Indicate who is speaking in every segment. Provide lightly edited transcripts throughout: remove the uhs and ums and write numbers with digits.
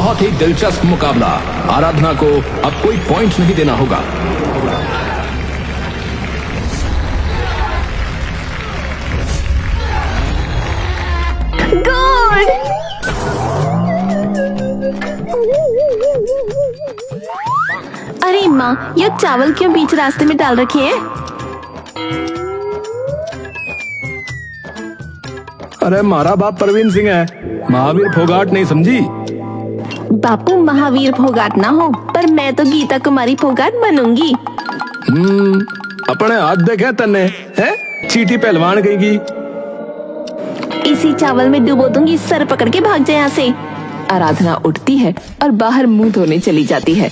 Speaker 1: बहुत ही दिलचस्प मुकाबला। आराधना को अब कोई पॉइंट नहीं देना होगा।
Speaker 2: गोल! अरे माँ, ये चावल क्यों बीच रास्ते में डाल रखे हैं?
Speaker 1: अरे मारा बाप परवीन सिंह है, महावीर फोगाट नहीं समझी?
Speaker 2: बापू महावीर फोगाट ना हो, पर मैं तो गीता कुमारी फोगाट बनूंगी।
Speaker 1: अपने हाथ देखे तन्ने है, चीटी पहलवान कहेगी।
Speaker 2: इसी चावल में डुबो दूंगी, सर पकड़ के भाग जाए यहाँ से।
Speaker 3: आराधना उठती है और बाहर मुंह धोने चली जाती है।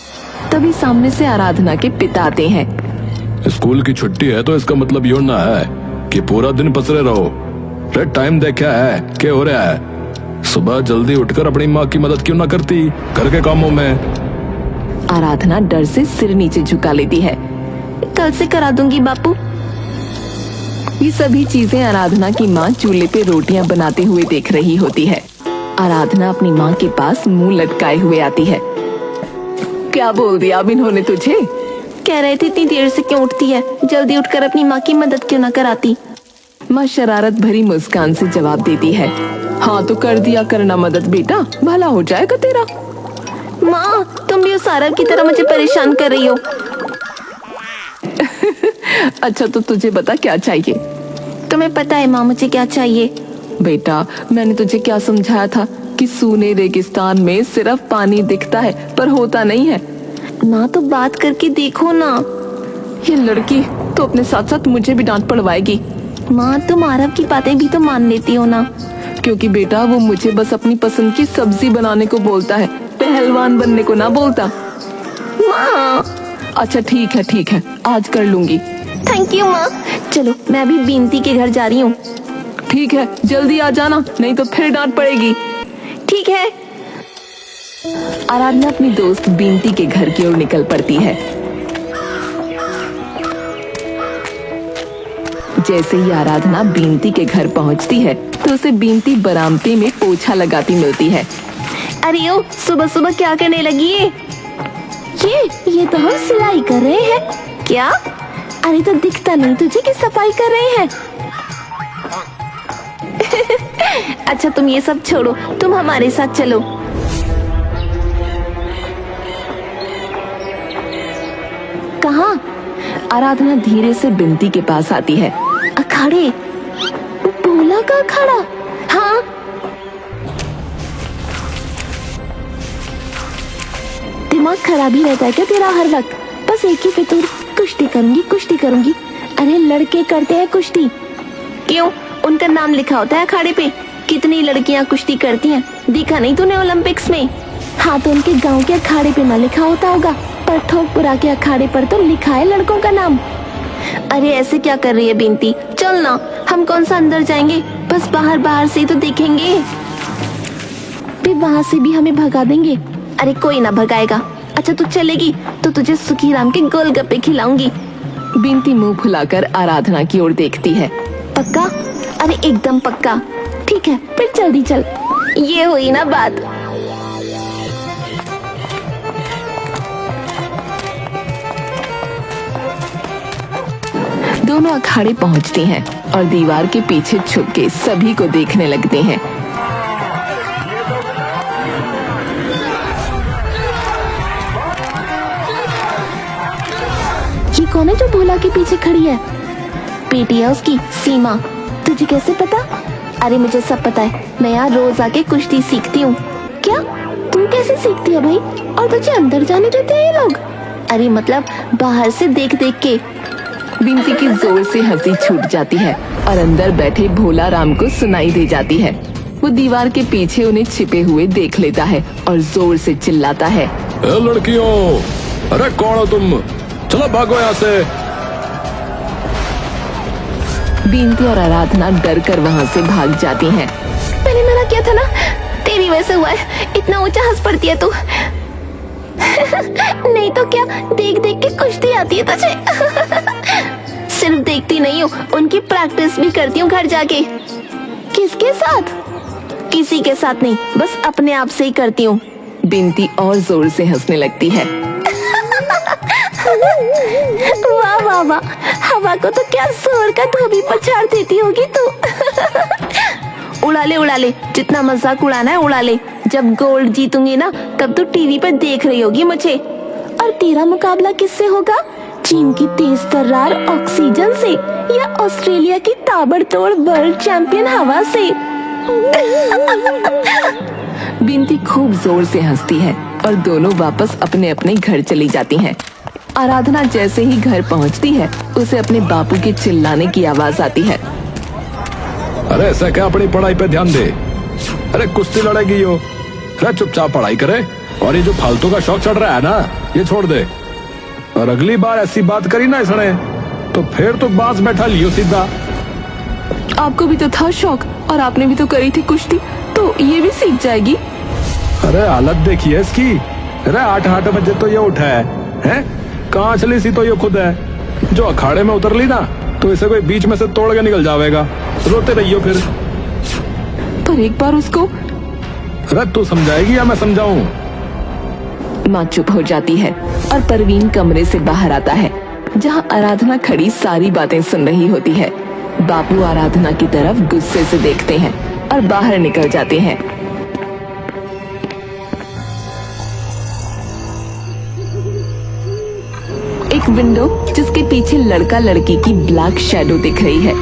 Speaker 3: तभी सामने से आराधना के पिता आते हैं।
Speaker 1: स्कूल की छुट्टी है तो इसका मतलब ये ना है कि पूरा दिन पसरे रहो। रेड टाइम देखा है क्या हो रहा है? सुबह जल्दी उठकर अपनी माँ की मदद क्यों ना करती घर के कामों में?
Speaker 3: आराधना डर से सिर नीचे झुका लेती है।
Speaker 2: कल से करा दूंगी बापू।
Speaker 3: ये सभी चीजें आराधना की माँ चूल्हे पे रोटियां बनाते हुए देख रही होती है। आराधना अपनी माँ के पास मुंह लटकाए हुए आती है। क्या बोल दिया अब इन्होंने तुझे?
Speaker 2: कह रहे थे इतनी देर से क्यों उठती है, जल्दी उठकर अपनी माँ की मदद क्यों ना कराती।
Speaker 3: माँ शरारत भरी मुस्कान से जवाब देती है, हाँ तो कर दिया करना मदद बेटा, भला हो जाएगा तेरा।
Speaker 2: माँ, तुम भी उस आरव की तरह मुझे परेशान कर रही हो।
Speaker 3: अच्छा तो तुझे बता क्या चाहिए?
Speaker 2: तुम्हें पता है माँ मुझे क्या चाहिए?
Speaker 3: बेटा मैंने तुझे क्या समझाया था कि सूने रेगिस्तान में सिर्फ पानी दिखता है पर होता नहीं है।
Speaker 2: माँ तो बात करके देखो ना।
Speaker 3: ये लड़की तो अपने साथ साथ मुझे भी डांट पड़वाएगी।
Speaker 2: माँ तुम आरव की बातें भी तो मान लेती हो ना।
Speaker 3: क्योंकि बेटा वो मुझे बस अपनी पसंद की सब्जी बनाने को बोलता है, पहलवान बनने को ना बोलता।
Speaker 2: माँ
Speaker 3: अच्छा ठीक है आज कर लूंगी।
Speaker 2: थैंक यू माँ। चलो मैं अभी बीनती के घर जा रही हूँ।
Speaker 3: ठीक है जल्दी आ जाना, नहीं तो फिर डांट पड़ेगी।
Speaker 2: ठीक है।
Speaker 3: आराधना अपनी दोस्त बीनती के घर की ओर निकल पड़ती है। जैसे ही आराधना बीनती के घर पहुंचती है तो उसे बीनती बरामदे में पोछा लगाती मिलती है।
Speaker 2: अरे ओ, सुबह सुबह क्या करने लगी है? ये तो हम सिलाई कर रहे हैं। क्या? अरे तो दिखता नहीं तुझे कि सफाई कर रहे हैं। अच्छा तुम ये सब छोड़ो, तुम हमारे साथ चलो।
Speaker 3: कहाँ? आराधना धीरे से बिनती के पास आती है।
Speaker 2: अखाड़े? भोला का अखाड़ा? हाँ। दिमाग खराब ही रहता है क्या तेरा हर वक्त? बस एक ही फितूर, कुश्ती करूंगी। अरे लड़के करते हैं कुश्ती। क्यों? उनका नाम लिखा होता है अखाड़े पे। कितनी लड़कियां कुश्ती करती हैं, दिखा नहीं तूने ओलंपिक्स में? हाँ तो उनके गांव के अखाड़े पे ना लिखा होता होगा, पर ठोकपुरा के अखाड़े पर तो लिखा है लड़कों का नाम। अरे ऐसे क्या कर रही है बिनती? चल ना, हम कौन सा अंदर जाएंगे, बस बाहर से तो देखेंगे। फिर वहाँ से भी हमें भगा देंगे। अरे कोई ना भगाएगा। अच्छा तू चलेगी तो तुझे सुखीराम के गोलगप्पे खिलाऊंगी।
Speaker 3: बिनती मुंह फुलाकर आराधना की ओर देखती है।
Speaker 2: पक्का? अरे एकदम पक्का। ठीक है फिर जल्दी चल। ये हुई ना बात।
Speaker 3: दोनों अखाड़े पहुंचती हैं और दीवार के पीछे छुप के सभी को देखने लगते हैं।
Speaker 2: ये कौन है जो भोला के पीछे खड़ी है? बेटी है उसकी, सीमा। तुझे कैसे पता? अरे मुझे सब पता है, मैं यहाँ रोज आके कुश्ती सीखती हूँ। क्या? तू कैसे सीखती है भाई? और तुझे अंदर जाने देते हैं ये लोग? अरे मतलब बाहर से देख देख के।
Speaker 3: बिनती की जोर से हंसी छूट जाती है और अंदर बैठे भोला राम को सुनाई दे जाती है। वो दीवार के पीछे उन्हें छिपे हुए देख लेता है और जोर से चिल्लाता है,
Speaker 1: ए लड़कियों, अरे कौन हो तुम? चलो भागो यहाँ से।
Speaker 3: बिनती और आराधना डर कर वहाँ से भाग जाती हैं।
Speaker 2: मैंने मना किया था ना, तेरी वजह से हुआ है। इतना ऊंचा हंस पड़ती है तू। नहीं तो क्या, देख देख के कुश्ती आती है तुझे। सिर्फ देखती नहीं हूँ, उनकी प्रैक्टिस भी करती हूँ घर जाके। किसके साथ? किसी के साथ नहीं, बस अपने आप से ही करती हूँ।
Speaker 3: बिनती और जोर से हंसने लगती है।
Speaker 2: वाह वाह वाह, हवा को तो क्या जोर का धोबी पछाड़ देती होगी तू। उड़ा ले, जितना मजाक उड़ाना है उड़ा ले। जब गोल्ड जीतूंगी ना तब तो टीवी पर देख रही होगी मुझे। और तेरा मुकाबला किससे होगा? चीन की तेज तर्रार ऑक्सीजन से या ऑस्ट्रेलिया की ताबड़तोड़ वर्ल्ड चैंपियन हवा से?
Speaker 3: बिनती खूब जोर से हंसती है और दोनों वापस अपने अपने घर चली जाती हैं। आराधना जैसे ही घर पहुंचती है उसे अपने बापू के चिल्लाने की आवाज आती है।
Speaker 1: अरे ऐसा क्या, अपनी पढ़ाई पे ध्यान दे। अरे कुश्ती लड़ेगी यो, अरे चुपचाप पढ़ाई करे और ये जो फालतू का शौक चढ़ रहा है ना ये छोड़ दे। और अगली बार ऐसी बात करी ना इसने तो फिर तो बांस बैठा लियो सीधा।
Speaker 3: आपको भी तो था शौक और आपने भी तो करी थी कुश्ती, तो ये भी सीख जाएगी।
Speaker 1: अरे हालत देखिए इसकी। अरे 8 बजे तो ये उठा है? कहाँ चली सी तो ये खुद है। जो अखाड़े में उतर ली ना तो इसे कोई बीच में से तोड़ के निकल जाएगा। रोते रहियो फिर।
Speaker 3: पर एक बार उसको।
Speaker 1: अरे तू समझाएगी या मैं समझाऊं?
Speaker 3: माँ चुप हो जाती है और परवीन कमरे से बाहर आता है जहाँ आराधना खड़ी सारी बातें सुन रही होती है। बापू आराधना की तरफ गुस्से से देखते हैं और बाहर निकल जाते हैं। एक विंडो जिसके पीछे लड़का लड़की की ब्लैक शैडो दिख रही है।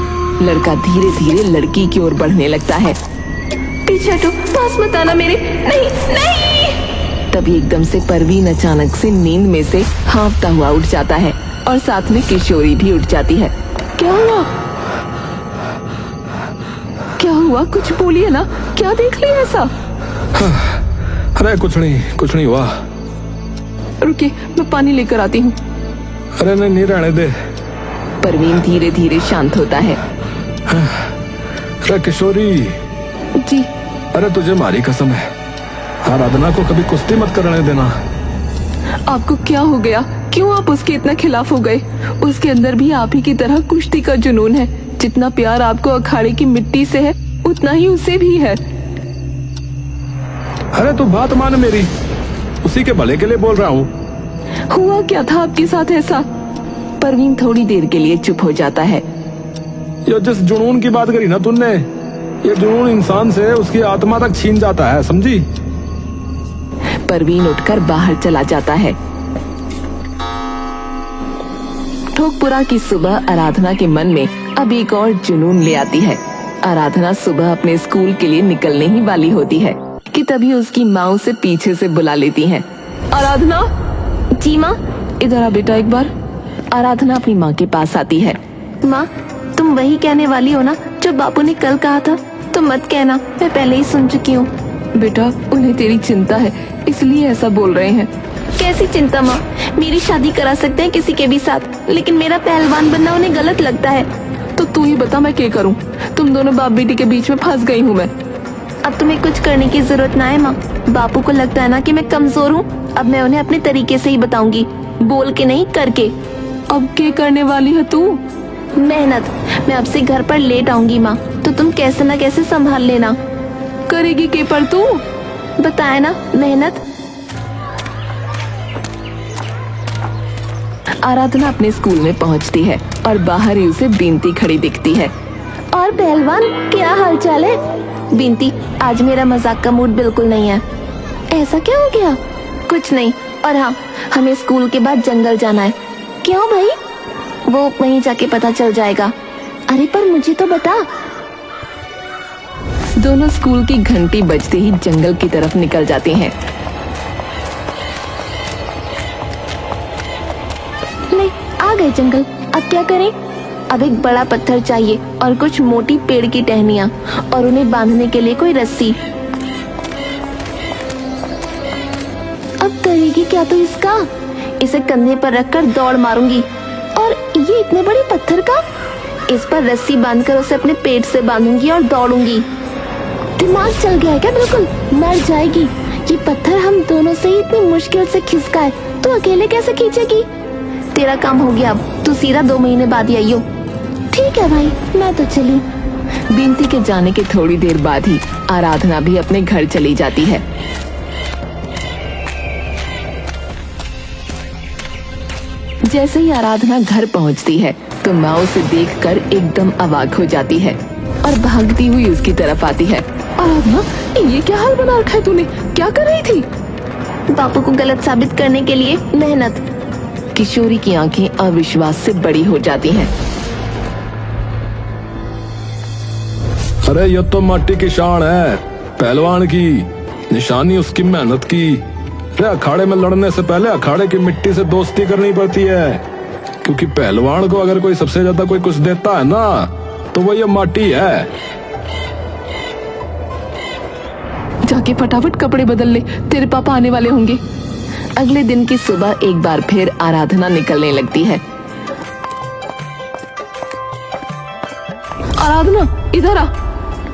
Speaker 3: लड़का धीरे धीरे लड़की की ओर बढ़ने लगता है। पीछे हटो, पास मत आना मेरे। नहीं। तभी एकदम से परवीन अचानक से नींद में से हाँफता हुआ उठ जाता है और साथ में किशोरी भी उठ जाती है। क्या हुआ? क्या हुआ? कुछ बोलिए ना, क्या देख लिया ऐसा?
Speaker 1: अरे कुछ नहीं हुआ।
Speaker 3: रुकिए, मैं पानी लेकर आती हूँ।
Speaker 1: अरे नहीं रहने दे।
Speaker 3: परवीन धीरे धीरे शांत होता है।
Speaker 1: अरे किशोरी।
Speaker 3: जी।
Speaker 1: अरे तुझे मारी कसम है, आराधना को कभी कुश्ती मत करने देना।
Speaker 3: आपको क्या हो गया? क्यों आप उसके इतना खिलाफ हो गए? उसके अंदर भी आप ही की तरह कुश्ती का जुनून है। जितना प्यार आपको अखाड़े की मिट्टी से है उतना ही उसे भी है।
Speaker 1: अरे तू बात मान मेरी, उसी के भले के लिए बोल रहा हूँ।
Speaker 3: हुआ क्या था आपके साथ ऐसा? परवीन थोड़ी देर के लिए चुप हो जाता है।
Speaker 1: ये जिस जुनून की बात करी ना तुमने, ये जुनून इंसान से उसकी आत्मा तक छीन जाता है, समझी?
Speaker 3: परवीन उठकर बाहर चला जाता है। ठोकपुरा की सुबह आराधना के मन में अब एक और जुनून ले आती है। आराधना सुबह अपने स्कूल के लिए निकलने ही वाली होती है कि तभी उसकी माँ उसे पीछे से बुला लेती है। आराधना।
Speaker 2: जी माँ।
Speaker 3: इधर आ बेटा एक बार। आराधना अपनी माँ के पास आती है।
Speaker 2: माँ, तुम वही कहने वाली हो ना जो बापू ने कल कहा था? तो मत कहना, मैं पहले ही सुन चुकी हूँ।
Speaker 3: बेटा उन्हें तेरी चिंता है इसलिए ऐसा बोल रहे हैं।
Speaker 2: कैसी चिंता माँ? मेरी शादी करा सकते हैं किसी के भी साथ, लेकिन मेरा पहलवान बनना उन्हें गलत लगता है।
Speaker 3: तो तू ही बता मैं क्या करूं? तुम दोनों बाप बेटी के बीच में फंस गई हूं मैं।
Speaker 2: अब तुम्हें कुछ करने की जरूरत ना है माँ। बापू को लगता है ना कि मैं कमजोर हूँ। अब मैं उन्हें अपने तरीके से ही बताऊंगी, बोल के नहीं करके।
Speaker 3: अब क्या करने वाली है तू?
Speaker 2: मेहनत। मैं अब से घर पर लेट आऊंगी माँ, तो तुम कैसे न कैसे संभाल लेना।
Speaker 3: करेगी के पर तू?
Speaker 2: बताया ना, मेहनत।
Speaker 3: आराधना अपने स्कूल में पहुंचती है और बाहर ही उसे बिनती खड़ी दिखती है।
Speaker 2: और पहलवान, क्या हालचाल है? बिनती, आज मेरा मजाक का मूड बिल्कुल नहीं है। ऐसा क्या हो गया? कुछ नहीं। और हाँ, हमें स्कूल के बाद जंगल जाना है। क्यों भाई? वो वहीं जाके पता चल जाएगा। अरे पर मुझे तो बता।
Speaker 3: दोनों स्कूल की घंटी बजते ही जंगल की तरफ निकल जाते हैं।
Speaker 2: ले, आ गए जंगल। अब क्या करें? अब एक बड़ा पत्थर चाहिए और कुछ मोटी पेड़ की टहनियां और उन्हें बांधने के लिए कोई रस्सी। अब करेगी क्या तो इसका? इसे कंधे पर रखकर दौड़ मारूंगी। और ये इतने बड़े पत्थर का? इस पर रस्सी बांधकर उसे अपने पेट से बांधूंगी और दौड़ूंगी। दिमाग चल गया है क्या? बिल्कुल मर जाएगी। ये पत्थर हम दोनों से ही इतनी मुश्किल से खिसका है, तो अकेले कैसे खींचेगी? तेरा काम हो गया, अब तू सीधा 2 महीने बाद ही आइयो। ठीक है भाई, मैं तो चली।
Speaker 3: बिनती के जाने के थोड़ी देर बाद ही आराधना भी अपने घर चली जाती है। जैसे ही आराधना घर पहुंचती है तो माँ उसे देखकर एकदम अवाक हो जाती है और भागती हुई उसकी तरफ आती है। आराधना, ये क्या हाल बना रखा है तूने? क्या कर रही थी?
Speaker 2: बापू को गलत साबित करने के लिए मेहनत।
Speaker 3: किशोरी की आंखें अविश्वास से बड़ी हो जाती हैं।
Speaker 1: अरे ये तो माटी की शान है, पहलवान की निशानी उसकी मेहनत की। अरे अखाड़े में लड़ने से पहले अखाड़े की मिट्टी से दोस्ती करनी पड़ती है, क्योंकि पहलवान को अगर कोई सबसे ज्यादा कोई कुछ देता है ना तो वो ये माटी है।
Speaker 3: जाके फटाफट कपड़े बदल ले, तेरे पापा आने वाले होंगे। अगले दिन की सुबह एक बार फिर आराधना निकलने लगती है। आराधना, इधर आ।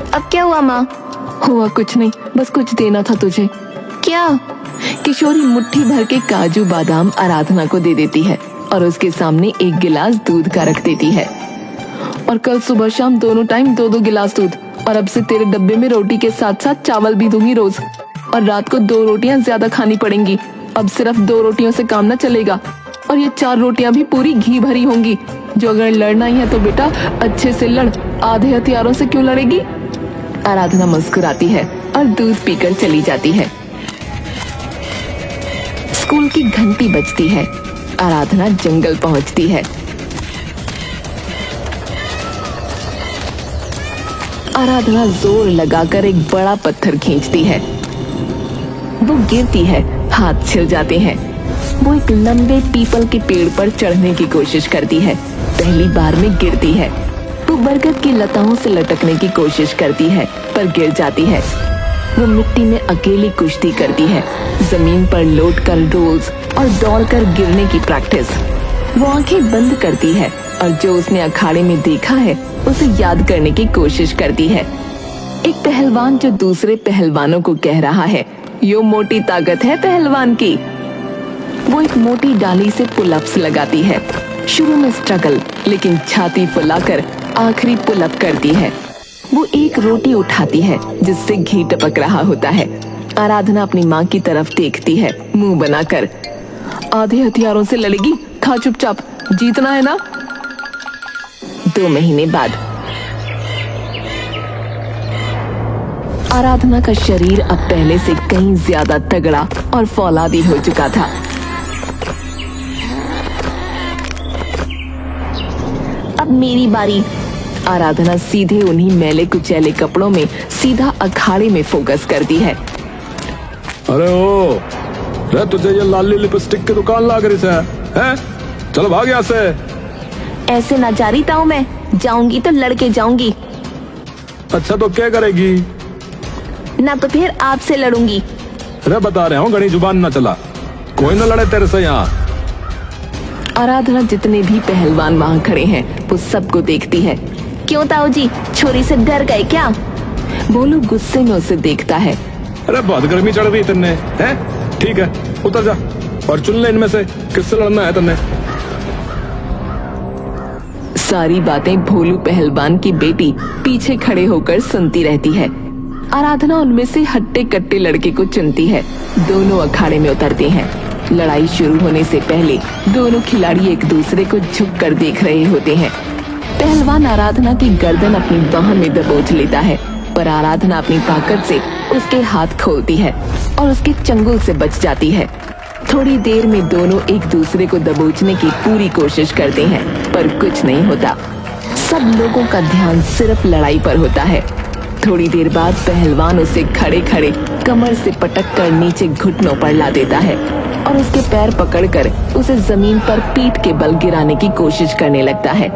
Speaker 2: अब क्या हुआ माँ?
Speaker 3: हुआ कुछ नहीं, बस कुछ देना था तुझे।
Speaker 2: क्या?
Speaker 3: किशोरी मुट्ठी भर के काजू बादाम आराधना को दे देती है और उसके सामने एक गिलास दूध का रख देती है। और कल सुबह शाम दोनों टाइम 2-2 गिलास दूध, और अब से तेरे डब्बे में रोटी के साथ साथ चावल भी दूंगी रोज, और रात को 2 रोटियां ज्यादा खानी पड़ेंगी। अब सिर्फ 2 रोटियों से काम न चलेगा, और ये 4 रोटियां भी पूरी घी भरी होंगी। जो अगर लड़ना ही है तो बेटा अच्छे से लड़, आधे हथियारों से क्यों लड़ेगी? आराधना मुस्कुराती है और दूध पीकर चली जाती है। स्कूल की घंटी बजती है। आराधना जंगल पहुंचती है। आराधना जोर लगाकर एक बड़ा पत्थर खींचती है। वो गिरती है, हाथ छिल जाते हैं। वो एक लंबे पीपल के पेड़ पर चढ़ने की कोशिश करती है। पहली बार में गिरती है। वो बरगद की लताओं से लटकने की कोशिश करती है पर गिर जाती है। वो मिट्टी में अकेली कुश्ती करती है, जमीन पर लौटकर रोल्स और दौड़कर गिरने की प्रैक्टिस। वो आंखें बंद करती है और जो उसने अखाड़े में देखा है उसे याद करने की कोशिश करती है। एक पहलवान जो दूसरे पहलवानों को कह रहा है, यो मोटी ताकत है पहलवान की। वो एक मोटी डाली से पुलअप्स लगाती है। शुरू में स्ट्रगल, लेकिन छाती फुलाकर आखिरी पुलअप करती है। वो एक रोटी उठाती है जिससे घी टपक रहा होता है। आराधना अपनी माँ की तरफ देखती है, मुंह बनाकर। आधे हथियारों से लड़ेगी, खा चुपचाप, जीतना है ना। 2 महीने बाद आराधना का शरीर अब पहले से कहीं ज्यादा तगड़ा और फौलादी हो चुका था।
Speaker 2: अब मेरी बारी।
Speaker 3: आराधना सीधे उन्हीं मैले कुचैले कपड़ों में सीधा अखाड़े में फोकस करती है।
Speaker 1: अरे ओ, रे तुझे ये लाली लिपस्टिक की दुकान लाग रही है? चलो भाग यहाँ से।
Speaker 2: ऐसे ना जा रही था मैं, जाऊंगी तो लड़के जाऊंगी।
Speaker 1: अच्छा तो क्या करेगी?
Speaker 2: ना तो फिर आपसे लड़ूंगी।
Speaker 1: अरे बता रहे हूँ, घनी जुबान ना चला, कोई ना लड़े तेरे से यहाँ।
Speaker 3: आराधना जितने भी पहलवान वहाँ खड़े हैं वो सबको देखती है।
Speaker 2: क्यों ताऊ जी, छोरी से डर गए क्या?
Speaker 3: भोलू गुस्से में उसे देखता है।
Speaker 1: अरे बहुत गर्मी चढ़ रही तेने, हैं? ठीक है, उतर जा और चुन ले इनमें से किससे लड़ना है तेने।
Speaker 3: सारी बातें भोलू पहलवान की बेटी पीछे खड़े होकर सुनती रहती है। आराधना उनमें से हट्टे कट्टे लड़के को चुनती है। दोनों अखाड़े में उतरते हैं। लड़ाई शुरू होने से पहले दोनों खिलाड़ी एक दूसरे को झुककर देख रहे होते हैं। पहलवान आराधना की गर्दन अपनी बाह में दबोच लेता है, पर आराधना अपनी ताकत से उसके हाथ खोलती है और उसके चंगुल से बच जाती है। थोड़ी देर में दोनों एक दूसरे को दबोचने की पूरी कोशिश करते हैं, पर कुछ नहीं होता। सब लोगों का ध्यान सिर्फ लड़ाई पर होता है। थोड़ी देर बाद पहलवान उसे खड़े खड़े कमर से पटक कर नीचे घुटनों पर ला देता है और उसके पैर पकड़कर उसे जमीन पर पीठ के बल गिराने की कोशिश करने लगता है।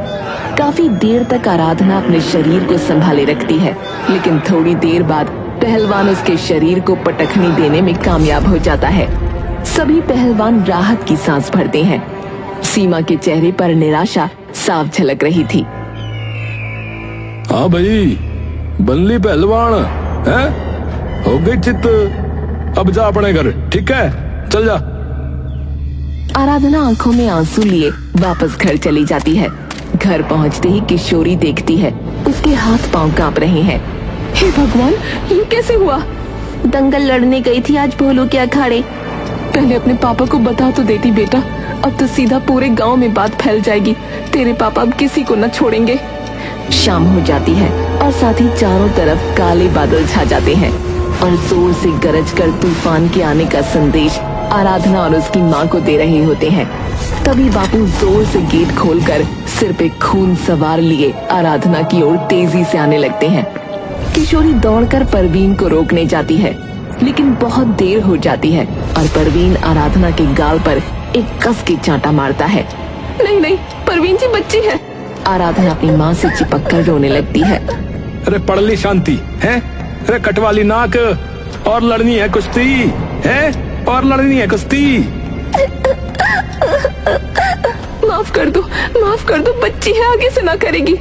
Speaker 3: काफी देर तक आराधना अपने शरीर को संभाले रखती है, लेकिन थोड़ी देर बाद पहलवान उसके शरीर को पटखनी देने में कामयाब हो जाता है। सभी पहलवान राहत की सांस भरते हैं। सीमा के चेहरे पर निराशा साफ झलक रही थी।
Speaker 1: हाँ भाई, बनली पहलवान है, हो गई चित। अब जा अपने घर, ठीक है, चल जा।
Speaker 3: आराधना आंखों में आंसू लिए वापस घर चली जाती है। घर पहुंचते ही किशोरी देखती है, उसके हाथ पांव कांप रहे हैं। हे भगवान, ये कैसे हुआ?
Speaker 2: दंगल लड़ने गई थी आज भोलू के अखाड़े।
Speaker 3: पहले अपने पापा को बता तो देती बेटा, अब तो सीधा पूरे गांव में बात फैल जाएगी। तेरे पापा अब किसी को न छोड़ेंगे। शाम हो जाती है और साथ ही चारों तरफ काले बादल छा जाते हैं और जोर से गरज कर तूफान के आने का संदेश आराधना और उसकी माँ को दे रहे होते हैं। तभी बापू जोर से गेट खोलकर सिर पे खून सवार लिए आराधना की ओर तेजी से आने लगते हैं। किशोरी दौड़कर परवीन को रोकने जाती है, लेकिन बहुत देर हो जाती है और परवीन आराधना के गाल पर एक कस के चांटा मारता है। नहीं नहीं, परवीन जी बच्ची है। आराधना अपनी माँ से चिपककर रोने लगती है।
Speaker 1: अरे पढ़ ली शांति है, अरे कटवाली नाक, और लड़नी है कुश्ती है, और लड़नी है कुश्ती।
Speaker 3: माफ कर दो, बच्ची है, आगे से ना करेगी।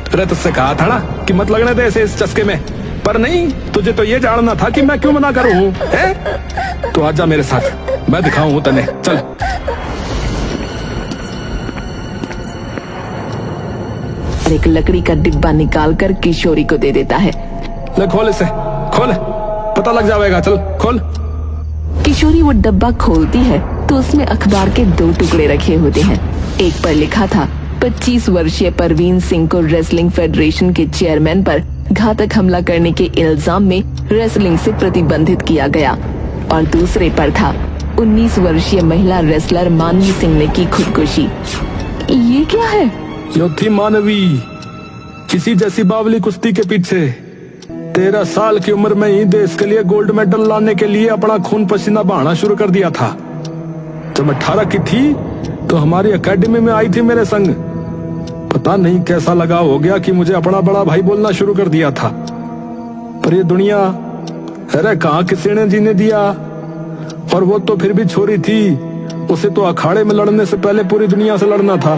Speaker 1: अरे तुझसे कहा था ना कि मत लगने दे इसे इस चस्के में, पर नहीं, तुझे तो ये जानना था कि मैं क्यों मना करूं है? तो आजा मेरे साथ, मैं दिखाऊं तने, चल।
Speaker 3: एक लकड़ी का डिब्बा निकालकर किशोरी को दे देता है।
Speaker 1: ले खोल इसे, खोल, पता लग जाएगा, चल खोल।
Speaker 3: किशोरी वो डब्बा खोलती है तो उसमें अखबार के 2 टुकड़े रखे होते हैं। एक पर लिखा था 25 वर्षीय परवीन सिंह को रेसलिंग फेडरेशन के चेयरमैन पर घातक हमला करने के इल्जाम में रेसलिंग से प्रतिबंधित किया गया, और दूसरे पर था 19 वर्षीय महिला रेसलर मानवी सिंह ने की खुदकुशी। ये क्या है?
Speaker 1: यो थी मानवी, किसी जैसी बावली कुश्ती के पीछे 13 साल की उम्र में ही देश के लिए गोल्ड मेडल लाने के लिए अपना खून पसीना बहाना शुरू कर दिया था। जब 18 की थी तो हमारी एकेडमी में आई थी मेरे संग। पता नहीं कैसा लगा हो गया कि मुझे अपना बड़ा भाई बोलना शुरू कर दिया था। पर ये दुनिया, अरे कहाँ किसी ने जीने दिया। और वो तो फिर भी छोरी थी, उसे तो अखाड़े में लड़ने से पहले पूरी दुनिया से लड़ना था।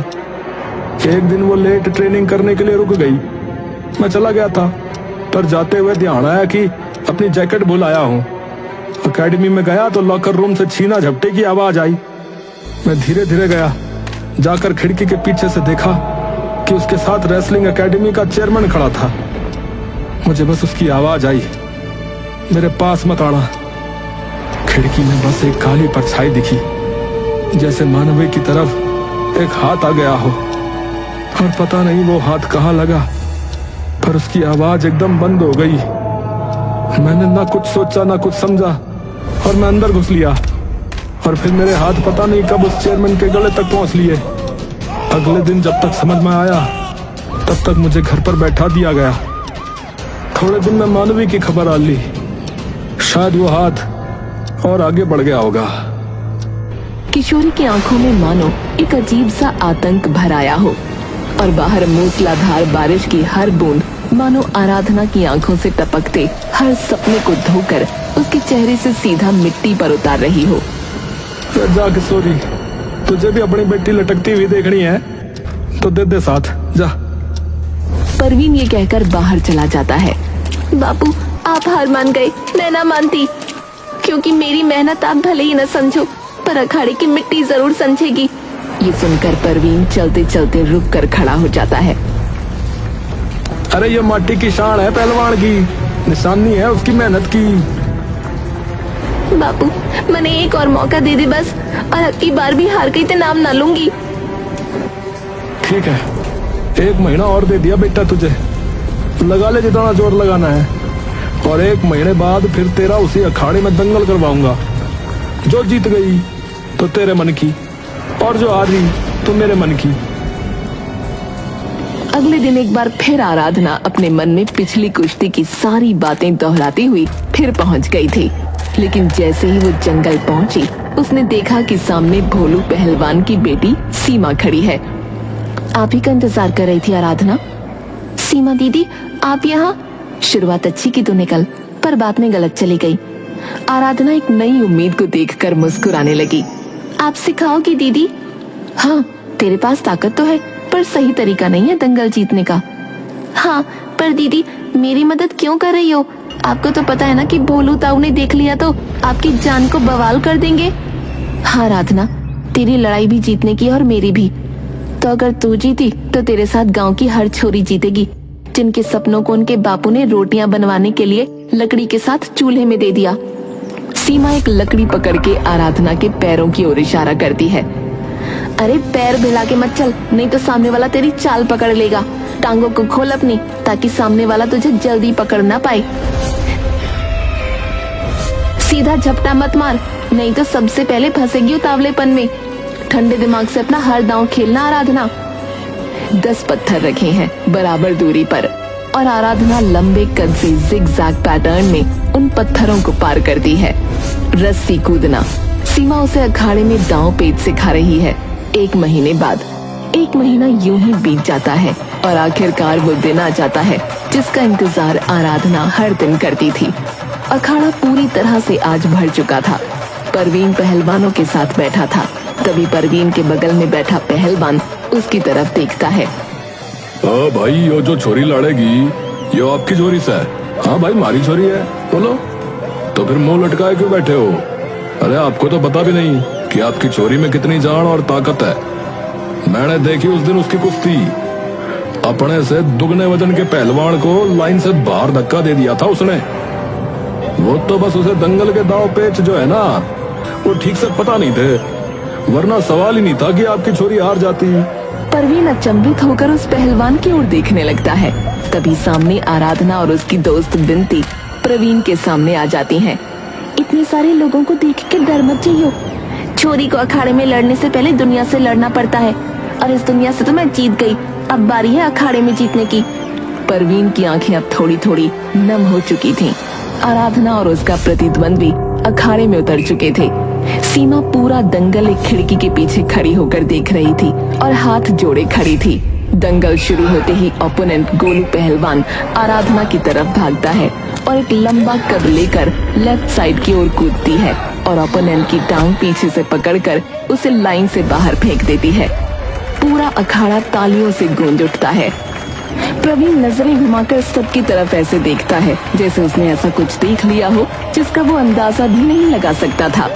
Speaker 1: एक दिन वो लेट ट्रेनिंग करने के लिए रुक गई। मैं चला गया था, पर जाते हुए ध्यान आया कि अपनी जैकेट भूल आया हूँ। एकेडमी में गया तो लॉकर रूम से छीना झपटे की आवाज आई। मैं धीरे धीरे गया, जाकर खिड़की के पीछे से देखा कि उसके साथ रेसलिंग एकेडमी का चेयरमैन खड़ा था। मुझे बस उसकी आवाज आई, मेरे पास मत आना। खिड़की में बस एक काली परछाई दिखी, जैसे मानवी की तरफ एक हाथ आ गया हो, और पता नहीं वो हाथ कहाँ लगा, पर उसकी आवाज एकदम बंद हो गई। मैंने ना कुछ सोचा ना कुछ समझा, और मैं अंदर घुस लिया। और फिर मेरे हाथ पता नहीं कब उस चेयरमैन के गले तक पहुंच लिए। अगले दिन जब तक समझ में आया, तब तक मुझे घर पर बैठा दिया गया। थोड़े दिन में मानवी की खबर आ ली, शायद वो हाथ और आगे बढ़ गया होगा।
Speaker 3: किशोरी की आंखों में मानो एक अजीब सा आतंक भर आया हो, और बाहर मूसलाधार बारिश की हर बूंद मानो आराधना की आंखों से टपकते हर सपने को धोकर उसके चेहरे से सीधा मिट्टी पर उतार रही हो।
Speaker 1: जा किशोरी, तुझे भी अपनी बेटी लटकती हुई देखनी है तो दे दे साथ, जा।
Speaker 3: परवीन ये कहकर बाहर चला जाता है।
Speaker 2: बापू, आप हार मान गए, मैं ना मानती, क्योंकि मेरी मेहनत आप भले ही न समझो, पर अखाड़े की मिट्टी जरूर समझेगी।
Speaker 3: ये सुनकर परवीन चलते चलते रुक कर खड़ा हो जाता है।
Speaker 1: अरे ये माटी की शान है पहलवान की, निशानी है उसकी मेहनत की।
Speaker 2: बापू, मैंने एक और मौका दे दे बस, और अब की बार भी हार गई तो नाम ना लूंगी।
Speaker 1: ठीक है, 1 महीना और दे दिया बेटा तुझे, लगा ले जितना जोर लगाना है, और 1 महीने बाद फिर तेरा उसी अखाड़े में दंगल करवाऊंगा। जो जीत गई तो तेरे मन की, और जो हारी तो मेरे मन की।
Speaker 3: अगले दिन एक बार फिर आराधना अपने मन में पिछली कुश्ती की सारी बातें दोहराती हुई फिर पहुंच गई थी। लेकिन जैसे ही वो जंगल पहुंची, उसने देखा कि सामने भोलू पहलवान की बेटी सीमा खड़ी है।
Speaker 2: आप ही का इंतजार कर रही थी आराधना। सीमा दीदी, आप यहाँ?
Speaker 3: शुरुआत अच्छी की तो निकल, पर बाद में गलत चली गई। आराधना एक नई उम्मीद को देखकर मुस्कुराने लगी।
Speaker 2: आप सिखाओगी दीदी?
Speaker 3: हाँ, तेरे पास ताकत तो है, पर सही तरीका नहीं है दंगल जीतने का।
Speaker 2: हाँ, पर दीदी मेरी मदद क्यों कर रही हो? आपको तो पता है ना कि भोलू ताऊ ने देख लिया तो आपकी जान को बवाल कर देंगे।
Speaker 3: हाँ राधना, तेरी लड़ाई भी जीतने की और मेरी भी।
Speaker 2: तो अगर तू जीती तो तेरे साथ गांव की हर छोरी जीतेगी, जिनके सपनों को उनके बापू ने रोटियां बनवाने के लिए लकड़ी के साथ चूल्हे में दे दिया।
Speaker 3: सीमा एक लकड़ी पकड़ के आराधना के पैरों की ओर इशारा करती है।
Speaker 2: अरे पैर हिला के मत चल, नहीं तो सामने वाला तेरी चाल पकड़ लेगा। टांगों को खोल अपनी, ताकि सामने वाला तुझे जल्दी पकड़ ना पाए। सीधा झपटा मत मार, नहीं तो सबसे पहले फंसेगी उतावलेपन में। ठंडे दिमाग से अपना हर दांव खेलना आराधना।
Speaker 3: 10 पत्थर रखे हैं बराबर दूरी पर और आराधना लंबे कद से जिगजैग पैटर्न में उन पत्थरों को पार करती है। रस्सी कूदना। सीमा उसे अखाड़े में दांव पेच सिखा रही है। 1 महीने बाद 1 महीना यूं ही बीत जाता है और आखिरकार वो दिन आ जाता है जिसका इंतजार आराधना हर दिन करती थी। अखाड़ा पूरी तरह से आज भर चुका था। परवीन पहलवानों के साथ बैठा था। तभी परवीन के बगल में बैठा पहलवान उसकी तरफ देखता है।
Speaker 1: भाई यो जो छोरी लड़ेगी यो आपकी छोरी से? हाँ भाई मारी छोरी है, बोलो। तो फिर मुंह लटकाए क्यों बैठे हो? अरे आपको तो पता भी नहीं कि आपकी छोरी में कितनी जान और ताकत है। मैंने देखी उस दिन उसकी कुश्ती। अपने से दुगने वजन के पहलवान को लाइन से बाहर धक्का दे दिया था उसने। वो तो बस उसे दंगल के दांव पेच जो है ना, वो ठीक से पता नहीं थे, वरना सवाल ही नहीं था कि आपकी छोरी हार जाती।
Speaker 3: परवीन अचंभित होकर उस पहलवान की ओर देखने लगता है। तभी सामने आराधना और उसकी दोस्त बिनती प्रवीण के सामने आ जाती हैं।
Speaker 2: इतने सारे लोगों को देख के डर मत जाइयो। छोरी को अखाड़े में लड़ने से पहले दुनिया से लड़ना पड़ता है, और इस दुनिया से तो मैं जीत गई। अब बारी है अखाड़े में जीतने की।
Speaker 3: परवीन की आंखें अब थोड़ी थोड़ी नम हो चुकी थीं। आराधना और उसका प्रतिद्वंद्वी अखाड़े में उतर चुके थे। सीमा पूरा दंगल एक खिड़की के पीछे खड़ी होकर देख रही थी और हाथ जोड़े खड़ी थी। दंगल शुरू होते ही ओपोनेंट गोलू पहलवान आराधना की तरफ भागता है और एक लंबा कद लेकर लेफ्ट साइड की ओर कूदती है और ओपोनेंट की टांग पीछे से पकड़कर उसे लाइन से बाहर फेंक देती है। पूरा अखाड़ा तालियों से गूंज उठता है। प्रवीण नजरें घुमाकर सबकी तरफ ऐसे देखता है जैसे उसने ऐसा कुछ देख लिया हो जिसका वो अंदाजा भी नहीं लगा सकता था।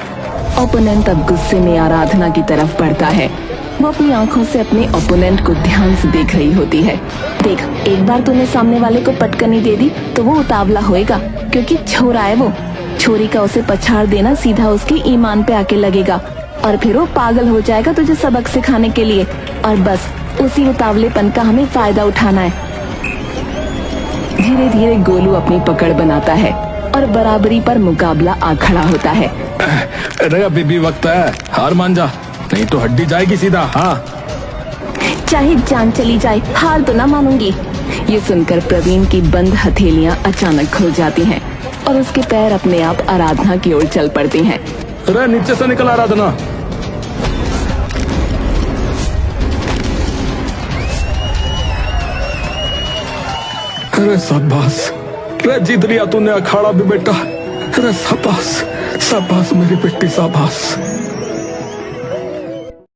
Speaker 3: ओपोनेंट अब गुस्से में आराधना की तरफ बढ़ता है। वो अपनी आंखों से अपने ओपोनेंट को ध्यान से देख रही होती है।
Speaker 2: देख, एक बार तूने सामने वाले को पटकनी दे दी तो वो उतावला होएगा, क्योंकि छोरा है वो। छोरी का उसे पछाड़ देना सीधा उसके ईमान पे आके लगेगा, और फिर वो पागल हो जाएगा तुझे सबक सिखाने के लिए। और बस उसी उतावलेपन का हमें फायदा उठाना है।
Speaker 3: धीरे धीरे गोलू अपनी पकड़ बनाता है और बराबरी पर मुकाबला आ खड़ा होता है।
Speaker 1: अरे अभी भी वक्त है, हार मान जा, नहीं तो हड्डी जाएगी सीधा। हाँ,
Speaker 2: चाहे जान चली जाए, हार तो ना मानूंगी।
Speaker 3: ये सुनकर प्रवीण की बंद हथेलियां अचानक खुल जाती हैं और उसके पैर अपने आप आराधना की ओर चल पड़ते हैं।
Speaker 1: अरे नीचे से निकल आराधना। अरे शाबाश, अरे जीत लिया तूने अखाड़ा भी बेटा। अरे शाबाश शाबाश मेरी बेटी शाबाश।